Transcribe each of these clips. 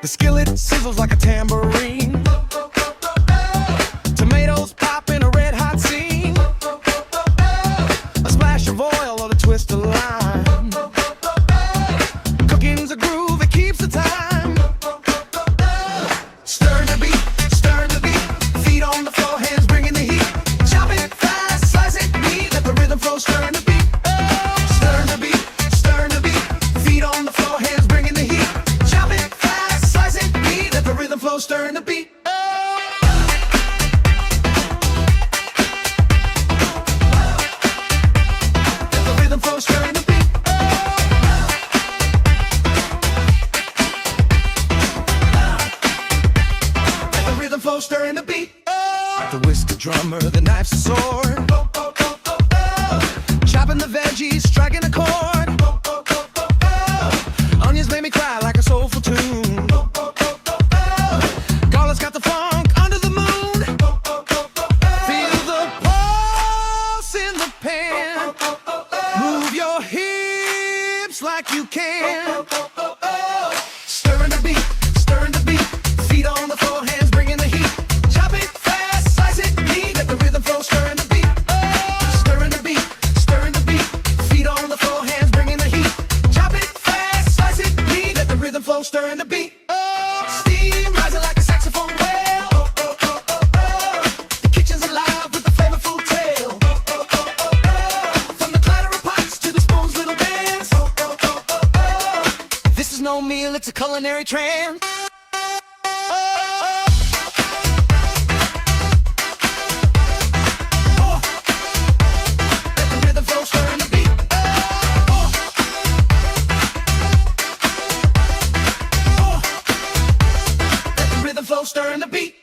The skillet sizzles like a tambourine. Tomatoes pop in a red hot scene. A splash of oil or a twist of lime. Cooking's a groove, it keeps the time. Stir the beat, feet on the floor, hands bringing the heat. Chop it fast, slice it neat, let the rhythm flow, stir the beat. Stir the beat, feet on the floor, hands bringing the heat. Chop it fast, slice it neat, let the rhythm flow, stir the beat. Stirring the beat. The whisker drummer, the knife's a sword. Chopping the veggies, striking a chord. Onions made me cry like a soulful tune. Garlic's got the funk under the moon. Feel the pulse in the pan. Move your hips like you can. Stirring the beat, feet on the floor, hands bringing the heat. Chop it fast, slice it neat, let the rhythm flow, stirring the beat. Stirring the beat, feet on the floor, hands bringing the heat. Chop it fast, slice it neat, let the rhythm flow, stirring the beat. Steam rising like a saxophone wail. The kitchen's alive with the flavorful tale. From the clatter of pots to the spoon's little dance. This is no meal, it's a culinary trance. Stirring the beat.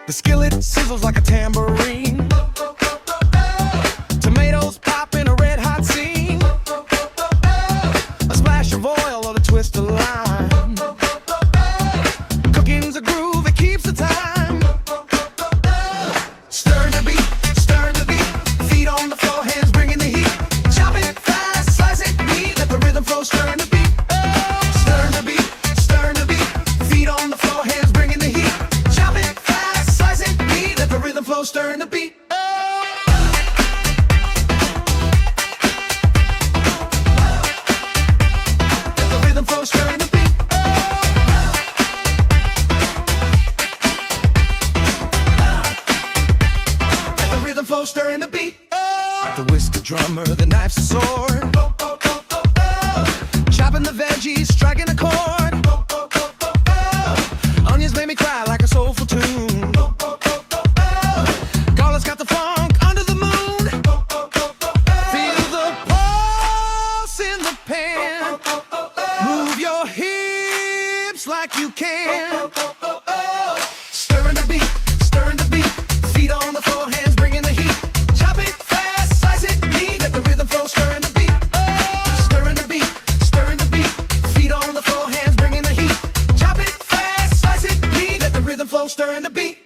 The skillet sizzles like a tambourine. Tomatoes pop in a red hot scene. A splash of oil or a twist of lime. Cooking's a groove, it keeps the time. Stir the beat, feet on the floor, hands bringing the heat. Chop it fast, slice it neat, let the rhythm flow, stirring the beat. Stir the beat, feet on the floor, hands bringing the heat. Chop it fast, slice it neat, let the rhythm flow, stirring the beat. Stirring the beat. The rhythm flow, stirring the beat. The whisker drummer, the knife's a sword. Chopping the veggies, striking a chord. Onions made me cry like a soulful tune. Garlic's got the funk under the moon. Feel the pulse in the pan. Move your hips like you can. Stirring the beat, feet on the floor, hands bringing the heat. Chop it fast, slice it neat, let the rhythm flow, stirring the beat. Stirring the beat, feet on the floor, hands bringing the heat. Chop it fast, slice it neat, let the rhythm flow, stirring the beat.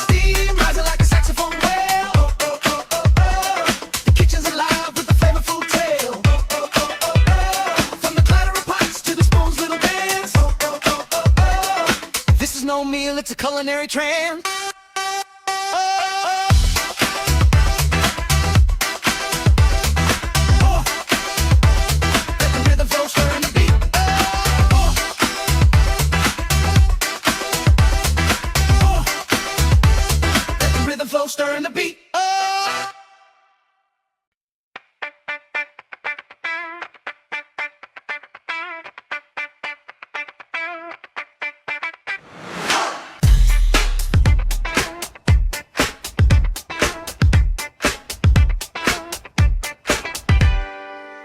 Steam rising like a saxophone wail. The kitchen's alive with the flavorful tale. From the clatter of pots to the spoon's little dance. This is no meal, it's a culinary trance. Let the rhythm flow, stirring the beat. Let the rhythm flow, stirring the beat.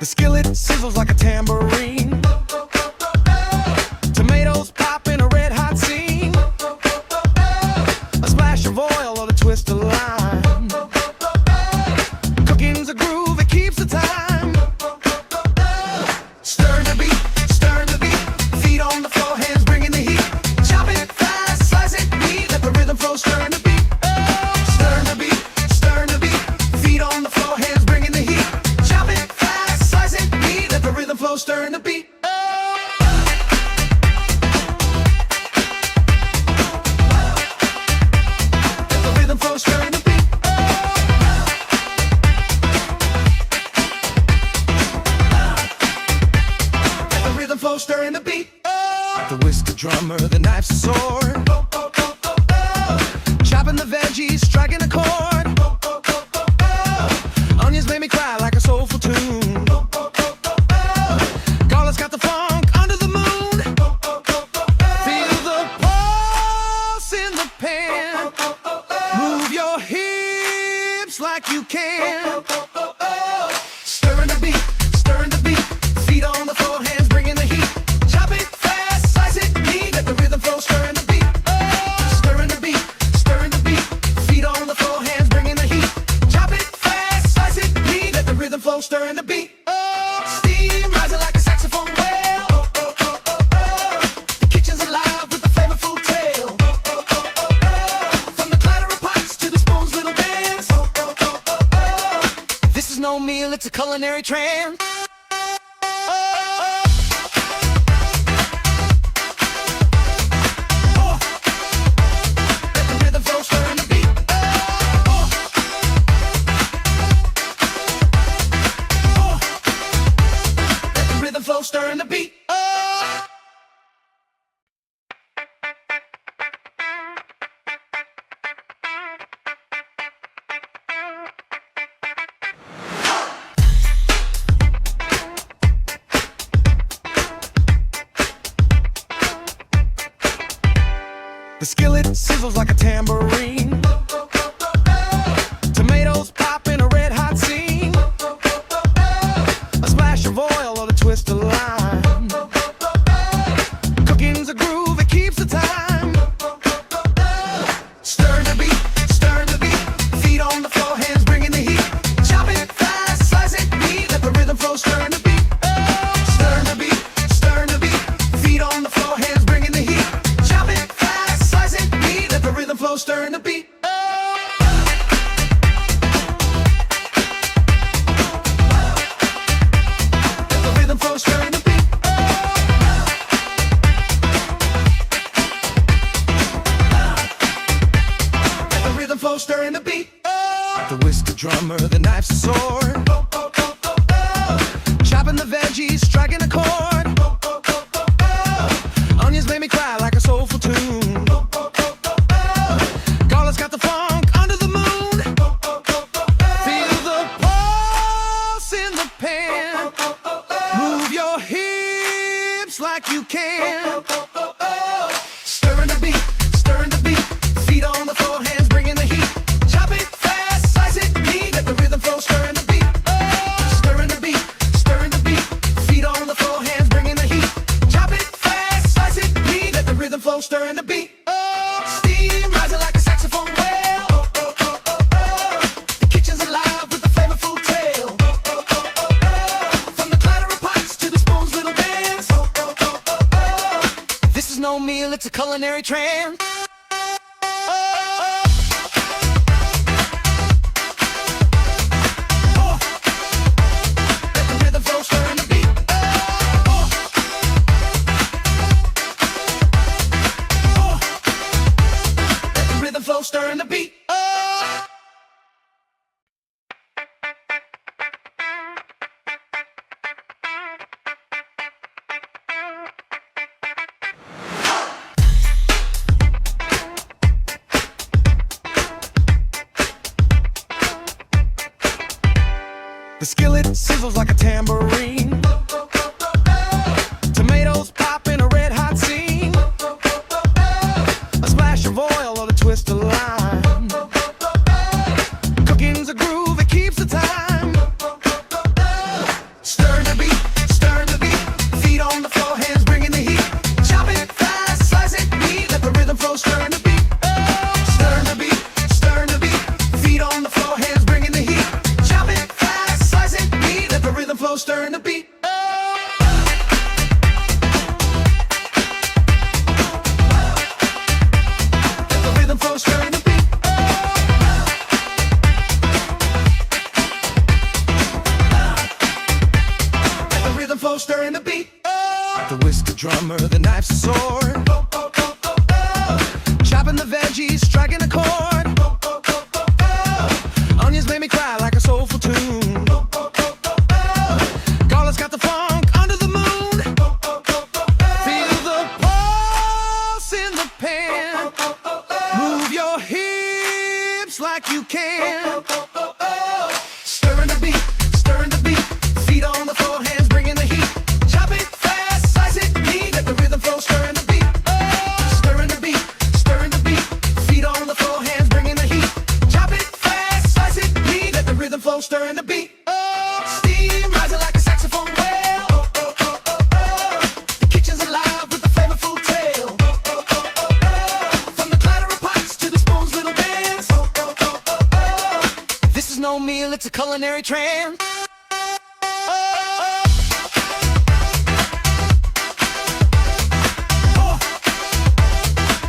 The skillet sizzles like a tambourine. Tomatoes pop in a red hot scene. A splash of oil or a twist of lime. Cooking's a groove, it keeps the time. Stir stirring the beat. The rhythm flow stirring the beat. The rhythm flow stirring the beat. The whisker drummer, the knife's a sword. Chopping the veggies, striking a chord. Onions made me cry like a soulful tune. Garlic's got the funk under the moon. Feel the pulse in the pan. Move your hips like you can. Stirring the beat, stirring the beat. Feet on the floor, hands bringing the heat. Chop it fast, slice it neat. Let the rhythm flow, stirring the beat. Stirring the beat, stirring the beat. Feet on the floor, hands bringing the heat. Chop it fast, slice it neat. Let the rhythm flow, stirring the beat. Steam rising like a saxophone wail. The kitchen's alive with the flavorful tale. From the clatter of pots to the spoon's little dance. This is no meal, it's a culinary trance. Let the rhythm flow, stirring the beat. Let the rhythm flow, stirring the beat. The skillet sizzles like a tambourine. Tomatoes pop in a red hot scene. A splash of oil or a twist of lime. Cooking's a groove, it keeps the time. Stir the beat, stir the beat. Feet on the floor, hands bringing the heat. Chop it fast, slice it neat. Let the rhythm flow, stir the beat. Stir the beat, stir the beat. Feet on the floor, hands bringing the heat. Chop it fast, slice it neat. Let the rhythm flow, stir the beat. Let the rhythm flow, stir the beat. Let the rhythm flow, stirring the beat. The whisker drummer, the knife's a sword. Chopping the veggies, striking a chord. Onions made me cry like a soulful tune. Garlic's got the funk under the moon. Feel the pulse in the pan. Move your hips like you can. Stirring the beat, stirring the beat. Feet on the floor, hands bringing the heat. Chop it fast, slice it neat. Let the rhythm flow, stirring the beat. Stirring the beat, stirring the beat. Feet on the floor, hands bringing the heat. Chop it fast, slice it neat. Let the rhythm flow, stirring the beat. Steam rising like a saxophone wail. The kitchen's alive with the flavorful tale. From the clatter of pots to the spoon's little dance. This is no meal, it's a culinary trance. Let the rhythm flow, stirring the beat. Let the rhythm flow, stirring the beat. The skillet sizzles like a tambourine. Tomatoes pop in a red hot scene. A splash of oil or a twist of lime. Cooking's a groove, it keeps the time. Stir the beat, stir the beat. Feet on the floor, hands bringing the heat. Chop it fast, slice it neat. Let the rhythm flow, stir the beat. Stir the beat, stir the beat. Feet on the floor, hands bringing the heat. Chop it fast, slice it neat. Let the rhythm flow, stir the beat. Let the rhythm flow, stir the beat. Let the rhythm flow, flow, stirring the beat. The whisker drummer, the knife's a sword. Chopping the veggies, striking a chord. Onions made me cry like a soulful tune. Garlic's got the funk under the moon. Feel the pulse in the pan. Move your hips like you can. Stirring the beat, stirring the beat. Feet on the floor, hands bringing the heat. Chop it fast, slice it neat. Let the rhythm flow, stirring the beat. Stirring the beat, stirring the beat. Feet on the floor, hands bringing the heat. Chop it fast, slice it neat. Let the rhythm flow, stirring the beat. Steam rising like a saxophone wail. The kitchen's alive with the flavorful tale. From the clatter of pots to the spoon's little dance. This is no meal, it's a culinary trance.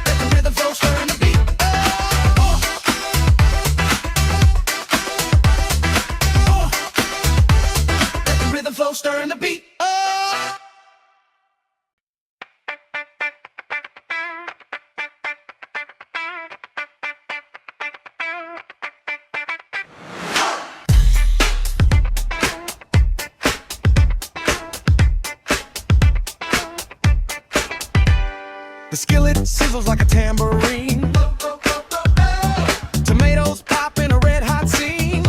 Let the rhythm flow, stirring the beat. Let the rhythm flow, stirring the beat. The skillet sizzles like a tambourine. Tomatoes pop in a red hot scene.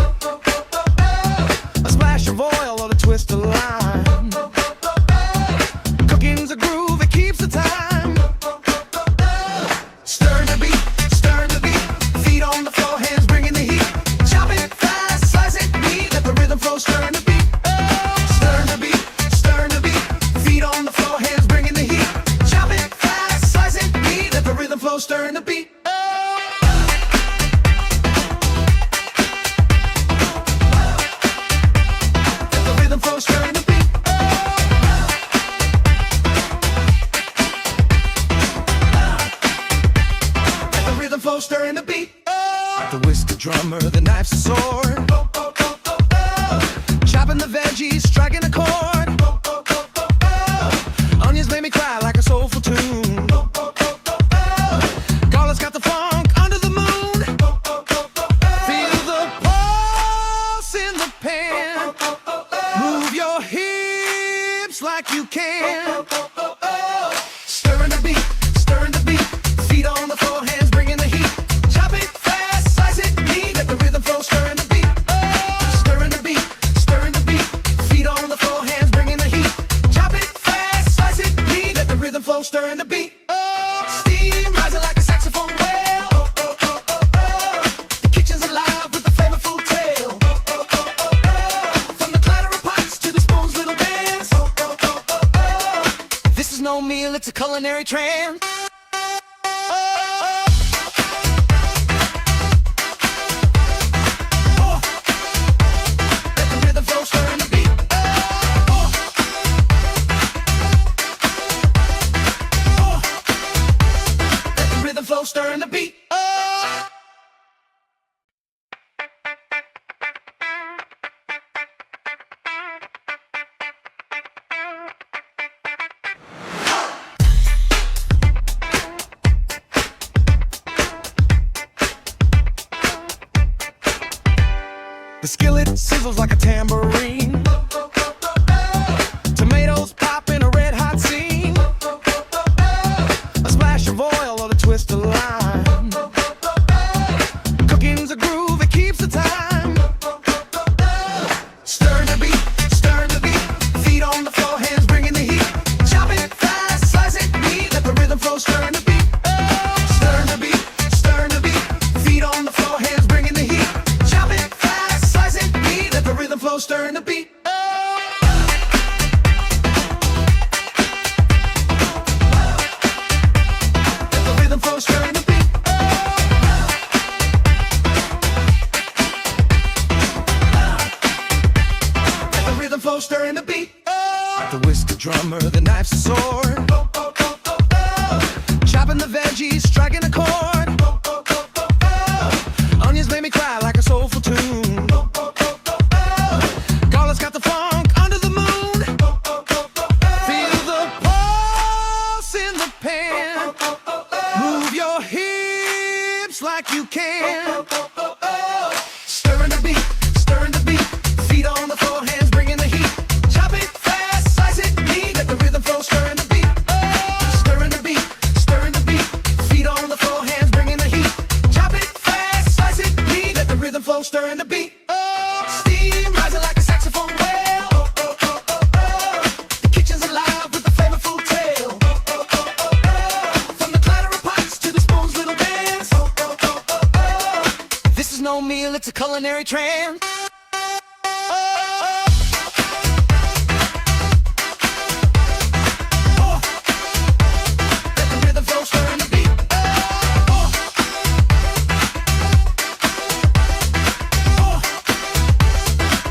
A splash of oil or a twist of lime. Cooking's a groove, it keeps the time. Stirring the beat, stirring the beat. Feet on the floor, hands bringing the heat. Chop it fast, slice it neat. Let the rhythm flow, stirring the beat. Stirring the beat, stirring the beat. Feet on the floor, hands bringing the heat. Chop it fast, slice it neat. Let the rhythm flow, stirring the beat. Let the rhythm flow, stirring the beat. Let the rhythm flow, stirring the beat. The whisker drummer, the knife's a sword. Chopping the veggies, striking a chord. Onions made me cry like a soulful tune. Garlic's got the funk under the moon. Feel the pulse in the pan. Move your hips like you can. Stirring the beat, stirring the beat. Feet on the floor, hands bringing the heat. Chop it fast, slice it neat. Let the rhythm flow, stirring the beat. Stirring the beat, stirring the beat. Feet on the floor, hands bringing the heat. Chop it fast, slice it neat. Let the rhythm flow, stirring the beat. Steam rising like a saxophone wail. The kitchen's alive with the flavorful tale. From the clatter of pots to the spoon's little dance. This is no meal, it's a culinary trance. Let the rhythm flow, stirring the beat. Let the rhythm flow, stirring the beat. The skillet sizzles like a tambourine. Tomatoes pop in a red hot scene. A splash of oil or a twist of lime. Cooking's a groove, it keeps the time. Stirring the beat, stirring the beat. Feet on the floor, hands bringing the heat. Chop it fast, slice it neat. Let the rhythm flow, stirring the beat. Stirring the beat, stirring the beat. Feet on the floor, hands bringing the heat. Chop it fast, slice it neat. Let the rhythm flow, stirring the beat. Let the rhythm flow, stirring the beat. Let the rhythm flow, stirring the beat. The whisker drummer, the knife's a sword. Chopping the veggies, striking a chord. Onions made me cry like a soulful tune. Garlic's got the funk under the moon. culinary trend. Let the rhythm flow, stirring the beat.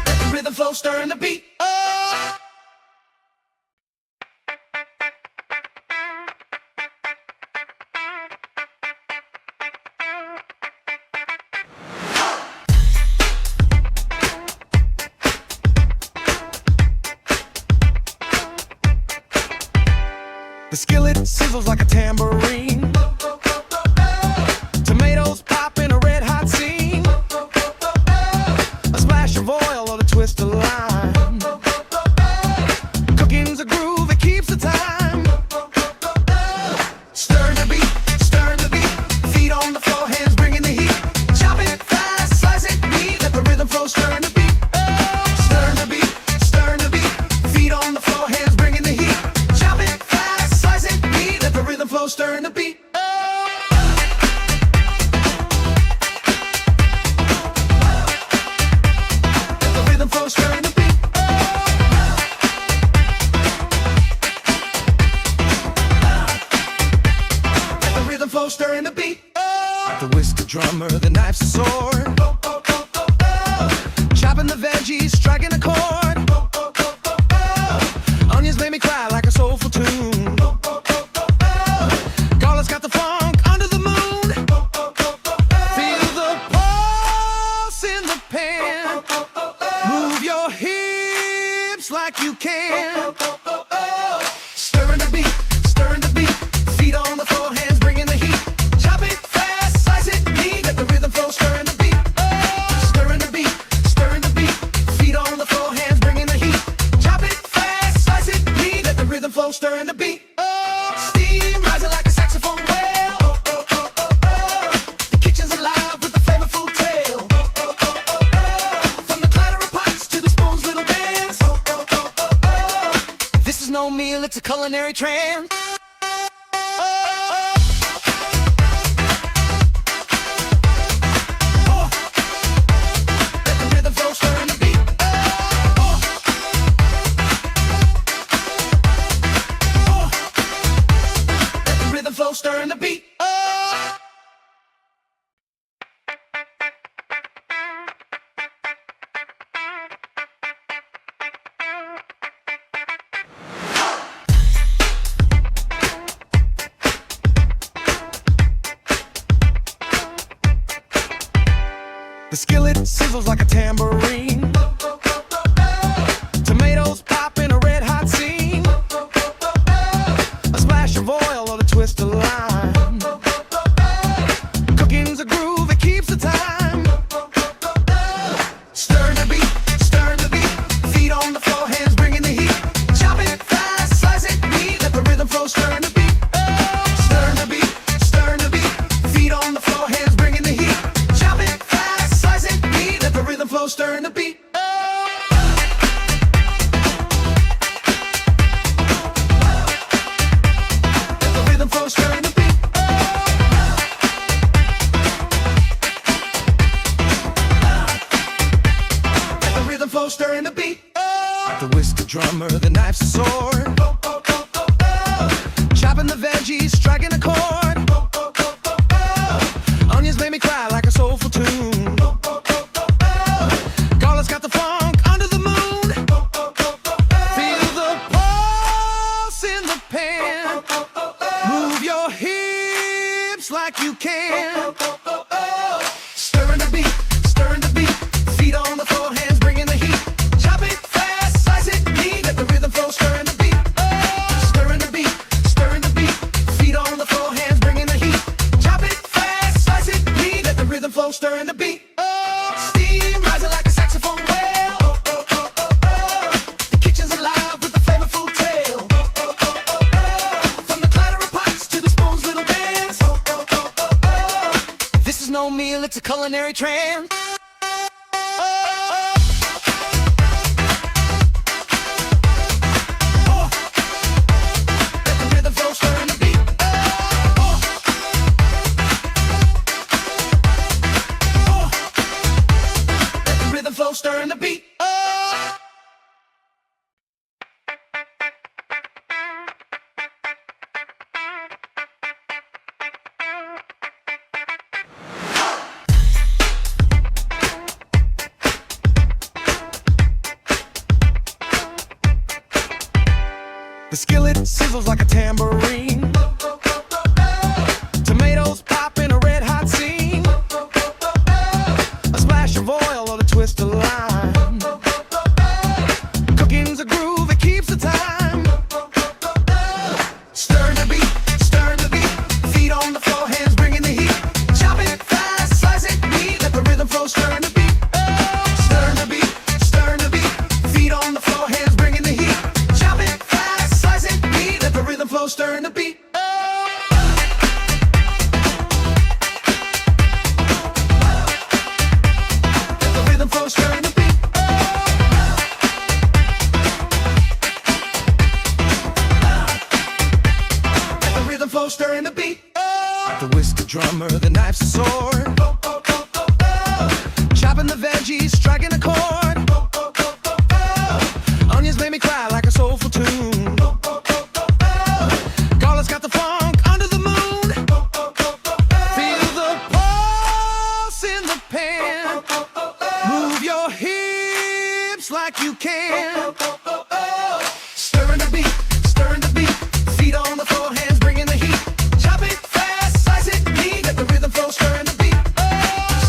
Let the rhythm flow, stirring the beat. The skillet sizzles like a tambourine. Tomatoes pop in a red hot scene. A splash of oil or a twist of lime. Cooking's a groove, it keeps the time. Stir the beat, feet on the floor, hands bringing the heat. Chop it fast, slice it neat, let the rhythm flow, stir the beat. Stir the beat, feet on the floor, hands bringing the heat. Chop it fast, slice it neat, let the rhythm flow, stir the beat. Let the rhythm flow, stir the beat. Let the rhythm flow, stir the beat. The whisker drummer, the knife's a sword. Chopping the veggies, striking a chord. Onions made me cry like a soulful tune. Garlic's got the funk under the moon. Feel the pulse in the pan. Move your hips like you can. Stirring the beat, feet on the floor, hands bringing the heat. Chop it fast, slice it neat, let the rhythm flow, stirring the beat. Stirring the beat, feet on the floor, hands bringing the heat. Chop it fast, slice it neat, let the rhythm flow, stirring the beat. Steam rising like a saxophone wail. The kitchen's alive with the flavorful tale. From the clatter of pots to the spoon's little dance. This is no meal, it's a culinary trend. Let the rhythm flow, stirring the beat. Let the rhythm flow, stirring the beat. The skillet sizzles like a tambourine. Tomatoes pop in a red hot scene. A splash of oil or a twist of lime. Cooking's a groove, it keeps the time. Stir the beat, feet on the floor, hands bringing the heat. Chop it fast, slice it neat, let the rhythm flow, stir the beat. Stir the beat, feet on the floor, hands bringing the heat. Chop it fast, slice it neat, let the rhythm flow, stir the beat. Let the rhythm flow, stir the beat. Let the rhythm flow, stir the beat. The whisker drummer, the knife's a sword. Chopping the veggies, striking a chord. Onions made me cry like a soulful tune. Garlic's got the funk under the moon. Feel the pulse in the pan. Move your hips like you can. Stirring the beat, feet on the floor, hands bringing the heat. Chop it fast, slice it neat, let the rhythm flow, stirring the beat. Stirring the beat, feet on the floor, hands bringing the heat. Chop it fast, slice it neat, let the rhythm flow, stirring the beat. Steam rising like a saxophone wail. The kitchen's alive with the flavorful tale. From the clatter of pots to the spoon's little dance. This is no meal, it's a culinary trend. Let the rhythm flow, stirring the beat. Let The skillet sizzles like a tambourine. Tomatoes pop in a red hot scene. A splash of oil or a twist of lime. Cooking's a groove, it keeps the time. Stir the beat, feet on the floor, hands bringing the heat. Chop it fast, slice it neat, let the rhythm flow, stir the beat. Stir the beat, feet on the floor, hands bringing the heat. Chop it fast, slice it neat, let the rhythm flow, stir the beat. Let the rhythm flow, stir the beat. Let the rhythm flow, stir the beat. The whisker drummer, the knife's a sword. Chopping the veggies, striking a chord. Onions made me cry like a soulful tune. Garlic's got the funk under the moon. Feel the pulse in the pan. Move your hips like you can. Stirring the beat, feet on the floor, hands bringing the heat. Chop it fast, slice it neat, let the rhythm flow, stirring the beat.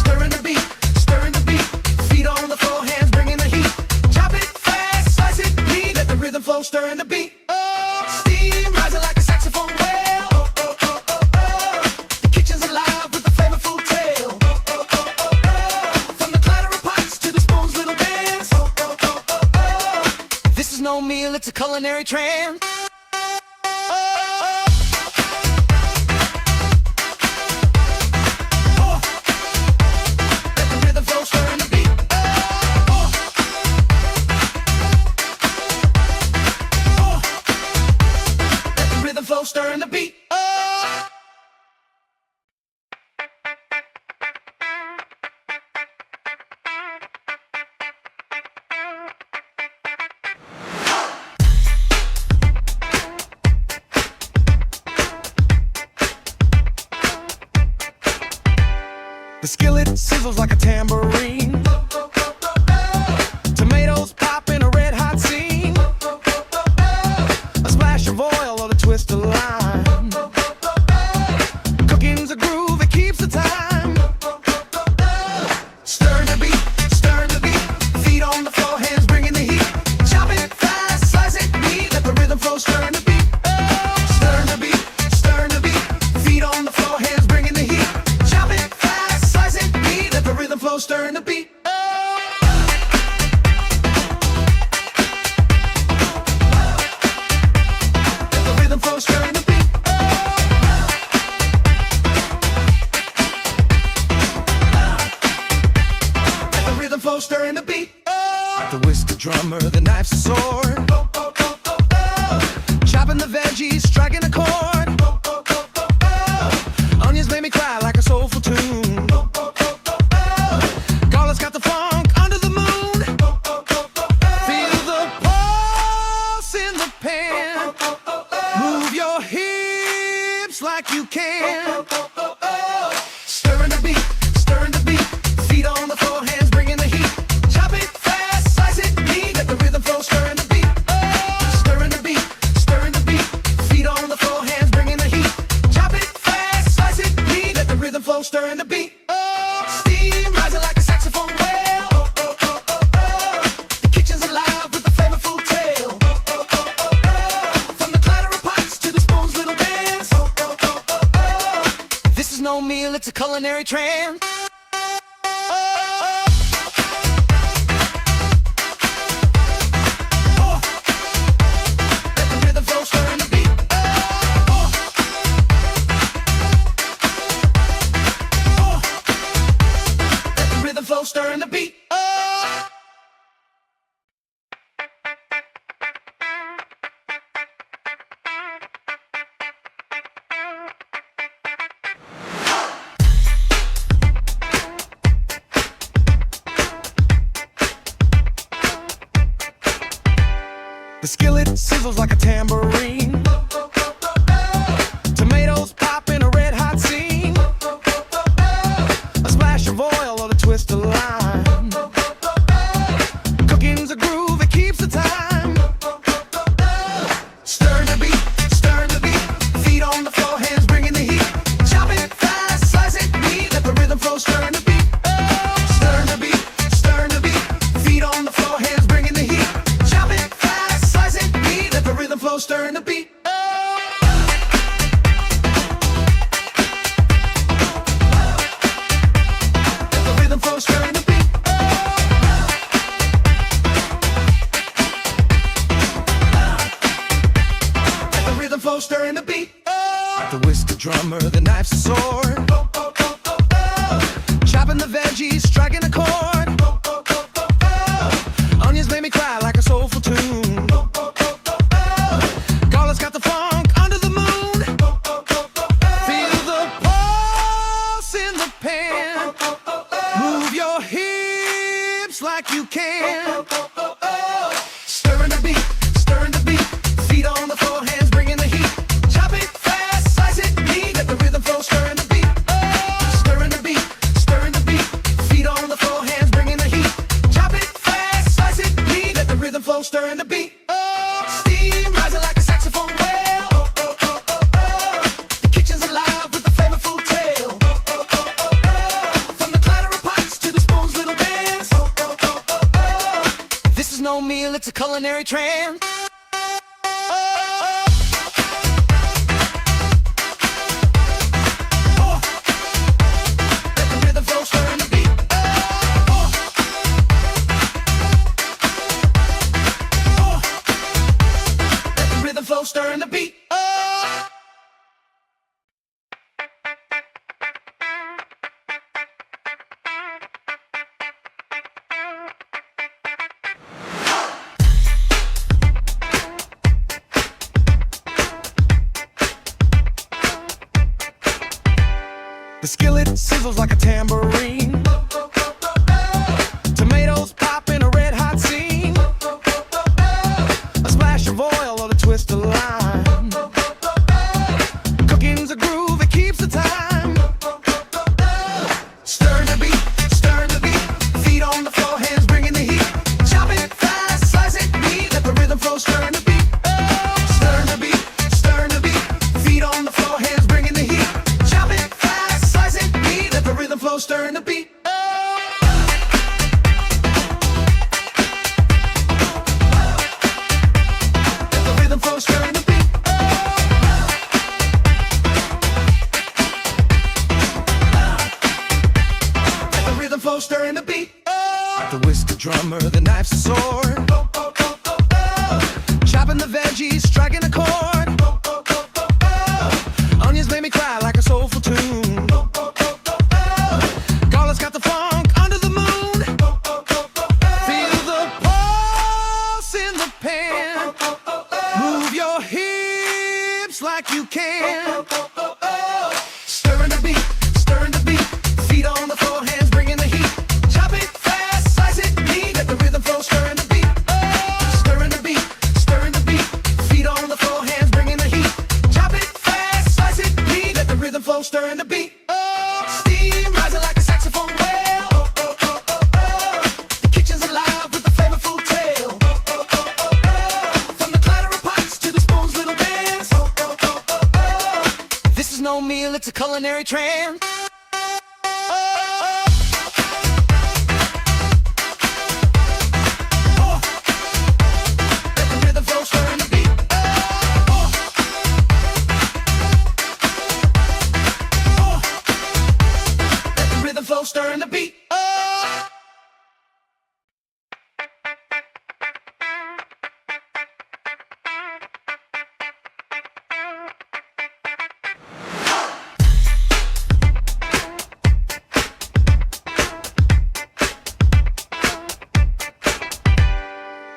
Stirring the beat, feet on the floor, hands bringing the heat. Chop it fast, slice it neat, let the rhythm flow, stirring the beat. Steam rising like a saxophone wail. The kitchen's alive with the flavorful tale. From the clatter of pots to the spoon's little dance. This is no meal, it's a culinary trance. Let the rhythm flow, stirring the beat. Let the rhythm flow, stirring the beat. The skillet sizzles like a tambourine. Tomatoes pop in a red hot scene. A splash of oil or a twist of lime. Cooking's a groove, it keeps the time. Stir the beat, feet on the floor, hands bringing the heat. Chop it fast, slice it neat, let the rhythm flow, stir the beat. Stir the beat, feet on the floor, hands bringing the heat. Chop it fast, slice it neat, let the rhythm flow, stir the beat. Let the rhythm flow, stir the beat. Let the rhythm flow, stir the beat. The whisker drummer, the knife's a sword. Chopping the veggies, striking a chord. Onions made me cry like a soulful tune. Garlic's got the funk under the moon. Feel the pulse in the pan. Move your hips like you can. Stirring the beat, feet on the floor, hands bringing the heat. Chop it fast, slice it neat, let the rhythm flow, stirring the beat. Stirring the beat, feet on the floor, hands bringing the heat. Chop it fast, slice it neat, let the rhythm flow, stirring the beat. Steam rising like a saxophone wail. The kitchen's alive with the flavorful tale. From the clatter of pots to the spoon's little dance. This is no meal, it's a culinary trance. Let the rhythm flow, stirring the beat. Let the rhythm flow, stirring the beat. The skillet sizzles like a tambourine. Tomatoes pop in a red hot scene. A splash of oil or a twist of lime. Cooking's a groove, it keeps the time. Stir flow, stirring the beat. Let the rhythm flow, stirring the beat. Let the rhythm flow, stirring the beat. The whisker drummer, the knife's a sword. Chopping the veggies, striking a chord. Onions made me cry like a soulful tune. Garlic's got the funk under the moon. Feel the pulse in the pan. Move your hips like you can. Stirring the beat, stirring the beat. Feet on the floor, hands bringing the heat. Chop it fast, slice it neat. Let the rhythm flow, stirring the beat. Stirring the beat, stirring the beat. Feet on the floor, hands bringing the heat. Chop it fast, slice it neat. Let the rhythm flow, stirring the beat. Steam rising like a saxophone wail. The kitchen's alive with a flavorful tale. From the clatter of pots to the spoon's little dance. This is no meal, it's a culinary trance. Let the rhythm flow, stirring the beat. Let the rhythm flow, stirring the beat. The skillet sizzles like a tambourine. Tomatoes pop in a red hot scene. A splash of oil or a twist of lime. Cooking's a groove, it keeps the time. Stirring the beat, stirring the beat. Feet on the floor, hands bringing the heat. Chop it fast, slice it neat. Let the rhythm flow, stirring the beat. Stirring the beat, stirring the beat. Feet on the floor, hands bringing the heat. Chop it fast, slice it neat. Let the rhythm flow, stirring the beat. Let the rhythm flow, stirring the beat. Let the rhythm flow, stirring the beat. The whisker drummer, the knife's a sword. Chopping the veggies, striking a chord. Onions made me cry like a soulful tune. Garlic's got the funk under the moon. Feel the pulse in the pan. Move your hips like you can. Stirring the beat, stirring the beat. Feet on the floor, hands bringing the heat. Chop it fast, slice it neat. Let the rhythm flow, stirring the beat. Stirring the beat, stirring the beat. Feet on the floor, hands bringing the heat. Chop it fast, slice it neat. Let the rhythm flow, stirring the beat. Steam rising like a saxophone wail. The kitchen's alive with a flavorful tale. From the clatter of pots to the spoon's little dance. This is no meal, it's a culinary trance. Let the rhythm flow, stirring the beat. Let the rhythm flow, stirring the beat.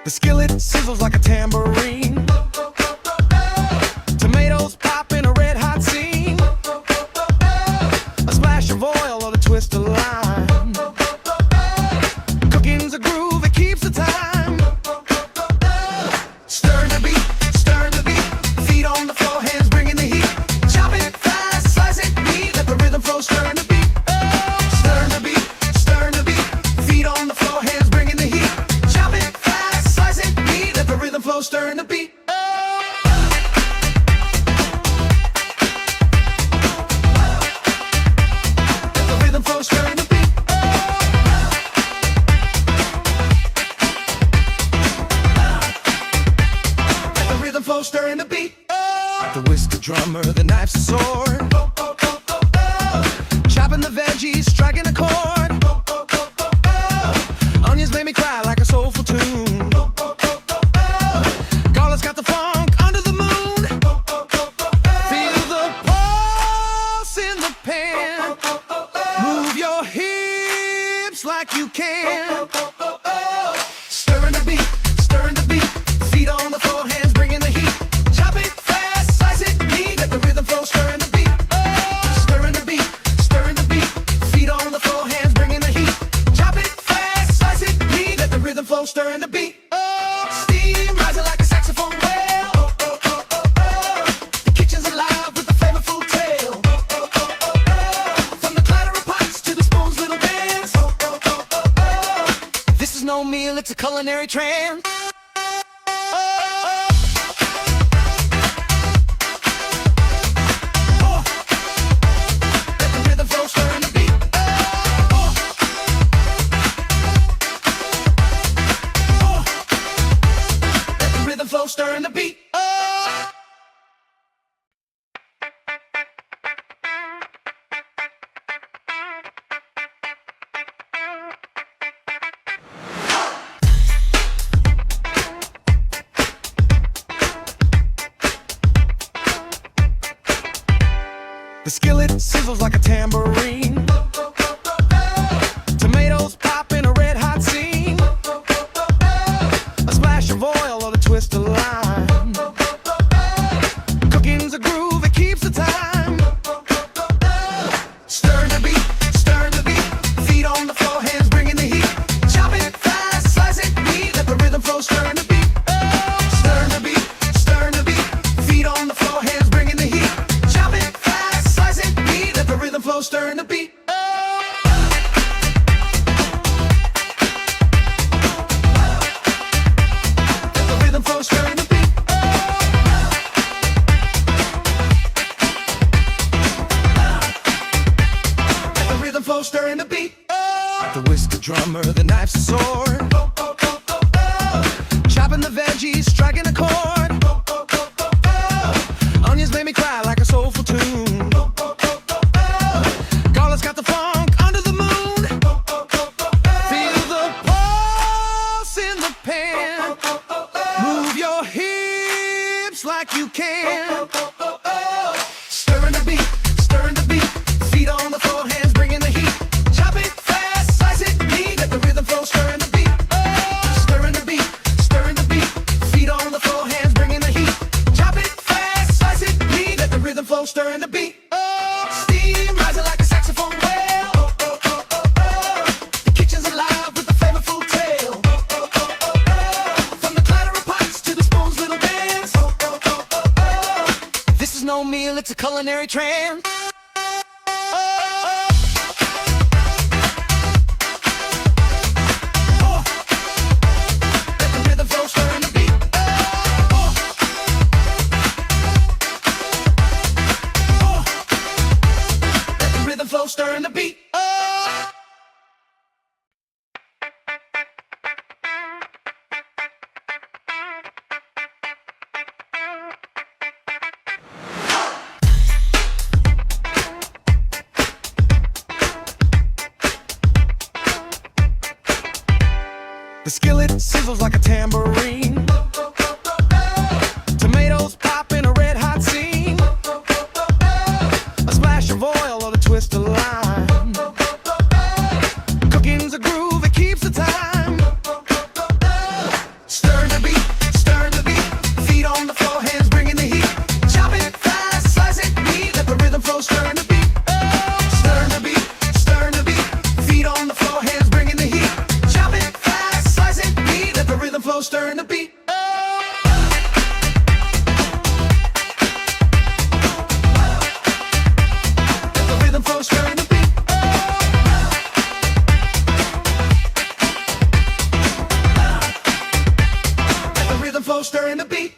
The skillet sizzles like a tambourine. Tomatoes pop in a red hot scene. A splash of oil or a twist of lime. Cooking's a groove, it keeps the time. Stirring the beat, stirring the beat. Feet on the floor, hands bringing the heat. Chop it fast, slice it neat. Let the rhythm flow, stirring the beat. Stirring the beat, stirring the beat. Feet on the floor, hands bringing the heat. Chop it fast, slice it neat. Let the rhythm flow, stirring the beat. Let the rhythm flow, stirring the beat. Let the rhythm flow, flow, stirring the beat. The whiskey drummer, the knife's a sword. Chopping the veggies, striking a chord. Onions made me cry like a soulful tune. Garlic's got the funk under the moon. Feel the pulse in the pan. Move your hips like you can. Stirring the beat, stirring the beat. Feet on the floor, hands bringing the heat. Chop it fast, slice it neat. Let the rhythm flow, stirring the beat. Stirring the beat, stirring the beat. Feet on the floor, hands bringing the heat. Chop it fast, slice it neat. Let the rhythm flow, stirring the beat. Steam rising like a saxophone wail. The kitchen's alive with a flavorful tale. From the clatter of pots to the spoon's little dance. This is no meal, it's a culinary trance. Let the rhythm flow, stirring the beat. Let the rhythm flow, stirring the beat. The skillet sizzles like a tambourine. Tomatoes pop in a red hot scene. A splash of oil or a twist of lime. Cooking's a groove, it keeps the time. Stir the beat, stir the beat. Feet on the floor, hands bringing the heat. Chop it fast, slice it neat. Let the rhythm flow, stir the beat. Stir the beat, stir the beat. Feet on the floor, hands bringing the heat. Chop it fast, slice it neat. Let the rhythm flow, stirring the beat. Let the rhythm flow, stirring the beat. Let the rhythm flow, stirring the beat. The whiskey drummer, the knife's a sword. Chopping the veggies, striking a chord. Onions made me cry like a soulful tune. Garlic's got the funk under the moon. Feel the pulse in the pan. Move your hips like you can. Stirring the beat, stirring the beat. Feet on the floor, hands bringing the heat. Chop it fast, slice it neat. Let the rhythm flow, stirring the beat. Stirring the beat, stirring the beat. Feet on the floor, hands bringing the heat. Chop it fast, slice it neat. Let the rhythm flow, stirring the beat. Steam rising like a saxophone wail. The kitchen's alive with a flavorful tale. From the clatter of pots to the spoon's little dance. This is no meal, it's a culinary trance. Let the rhythm flow, stirring the beat. Let the rhythm flow, stirring the beat. The skillet sizzles like a tambourine. Tomatoes pop in a red hot scene. A splash of oil or a twist of lime. Cooking's a groove, it keeps the time. Stir the beat, stir the beat. Feet on the floor, hands bringing the heat. Chop it fast, slice it neat. Let the rhythm flow, stirring the beat. Stir the beat, stir the beat. Feet on the floor, hands bringing the heat. Chop it fast, slice it neat. Let the rhythm flow, stirring the beat. Let the rhythm flow, stirring the beat. Let the rhythm flow, stirring the beat.